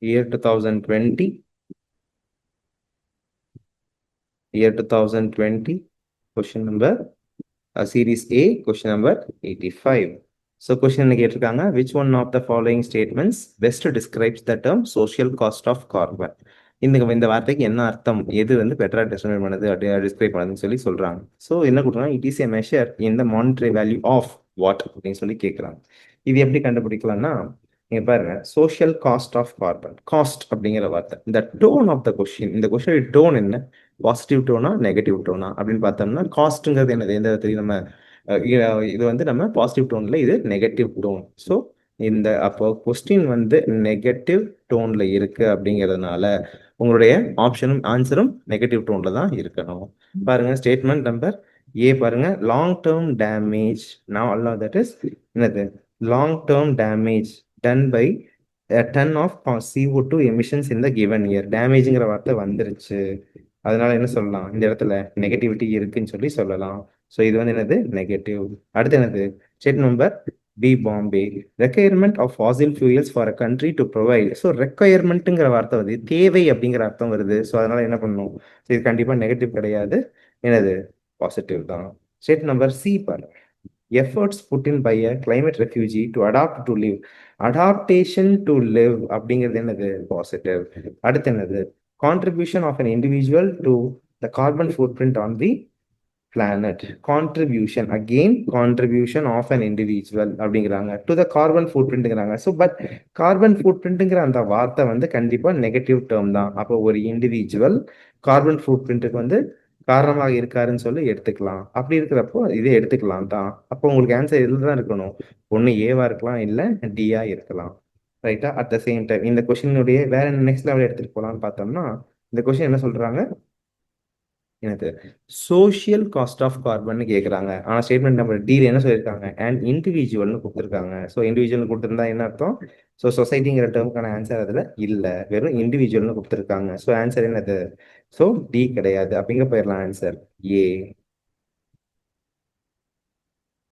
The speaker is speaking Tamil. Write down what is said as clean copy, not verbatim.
year 2020, question number, series A, question number 85. So question கேட்டிருக்காங்க, which one of the following statements best describes the term social cost of carbon? இந்த வார்த்தைக்கு என்ன அர்த்தம், எது வந்து பெட்டரா டெஸ்டிஃபை பண்ணுது அப்படியே டிஸ்கிரைப் பண்ணுதுன்னு சொல்லி சொல்றாங்க. ஸோ என்ன கொடுக்குறாங்க, it is a measure in the monetary value of what அப்படின்னு சொல்லி கேட்குறாங்க. இது எப்படி கண்டுபிடிக்கலாம்னா, நீங்க பாருங்க, social cost of carbon, cost அப்படிங்கிற வார்த்தை, இந்த டோன் ஆஃப் த கொஸ்டின், இந்த கொஸ்டின் டோன் என்ன, பாசிட்டிவ் டோனா நெகட்டிவ் டோனா அப்படின்னு பார்த்தோம்னா, காஸ்ட்ங்கிறது என்னது, எந்த தெரியும் நம்ம இது வந்து நம்ம பாசிட்டிவ் டோன்ல, இது நெகட்டிவ் டோன். ஸோ இந்த அப்போ கொஸ்டின் வந்து நெகட்டிவ் டோன்ல இருக்கு அப்படிங்கிறதுனால உங்களுடைய ஆப்ஷனும் ஆன்சரும் நெகட்டிவ் டோன்ல தான் இருக்கணும். பாருங்க ஸ்டேட்மெண்ட் நம்பர் ஏ பாருங்க, லாங் டேர்ம் டேமேஜ், நான் அல்ல தட் இஸ் என்னது, long term damage ton by ton of CO2 emissions in the given year. டேமேஜ்ங்கிற வார்த்தை வந்துருச்சு, அதனால என்ன சொல்லலாம், இந்த இடத்துல நெகட்டிவிட்டி இருக்குன்னு சொல்லி சொல்லலாம். ஸோ இது வந்து என்னது, நெகட்டிவ். அடுத்து என்னது, state number B Bombay, requirement of fossil fuels for a country to provide. So ரெக்யர்மெண்ட்டுங்கிற வார்த்தை வந்து தேவை அப்படிங்கிற அர்த்தம் வருது. ஸோ அதனால என்ன பண்ணணும், இது கண்டிப்பாக நெகட்டிவ் கிடையாது, என்னது பாசிட்டிவ் தான். ஸ்டேட் நம்பர் சி பாருங்க, efforts put in by a climate refugee to adapt to live. Adaptation to live அப்படிங்கிறது என்னது, பாசிட்டிவ். அடுத்து என்னது, contribution of an individual to the carbon footprint on the planet. Contribution, again contribution of an individual அப்படிங்கிறாங்க டு த கார்பன் ஃபுட் பிரிண்ட்ங்கிறாங்க. ஸோ பட் கார்பன் ஃபுட் பிரிண்ட்ங்கிற அந்த வார்த்தை வந்து கண்டிப்பா நெகட்டிவ் டேர்ம் தான். அப்போ ஒரு இண்டிவிஜுவல் கார்பன் ஃபுட் பிரிண்ட்டுக்கு வந்து காரணமாக இருக்காருன்னு சொல்லி எடுத்துக்கலாம். அப்படி இருக்கிறப்போ இதே எடுத்துக்கலாம் தான். அப்போ உங்களுக்கு ஆன்சர் இதில் தான் இருக்கணும், ஒன்று ஏவா இருக்கலாம், இல்லை டியா இருக்கலாம். ரைட்டா? அட் த சேம் டைம் இந்த கொஸ்டினுடைய வேற நெக்ஸ்ட் லெவல் எடுத்துட்டு போகலான்னு பார்த்தோம்னா, இந்த கொஸ்டின் என்ன சொல்றாங்க, எனக்கு சோஷியல் காஸ்ட் ஆஃப் கார்பன் கேட்குறாங்க. ஆனால் ஸ்டேட்மெண்ட் நம்பர் டில என்ன சொல்லியிருக்காங்க, அண்ட் இண்டிவிஜுவல்னு கொடுத்துருக்காங்க. ஸோ இண்டிவிஜுவல் கொடுத்துருந்தா என்ன அர்த்தம், ஸோ சொசைட்டிங்கிற டேர்முக்கான ஆன்சர் அதில் இல்லை, வெறும் இண்டிவிஜுவல்னு கொடுத்துருக்காங்க. ஸோ ஆன்சர் என்னது, ஸோ டி கிடையாது. அப்படிங்க போயிடலாம், ஆன்சர் ஏ.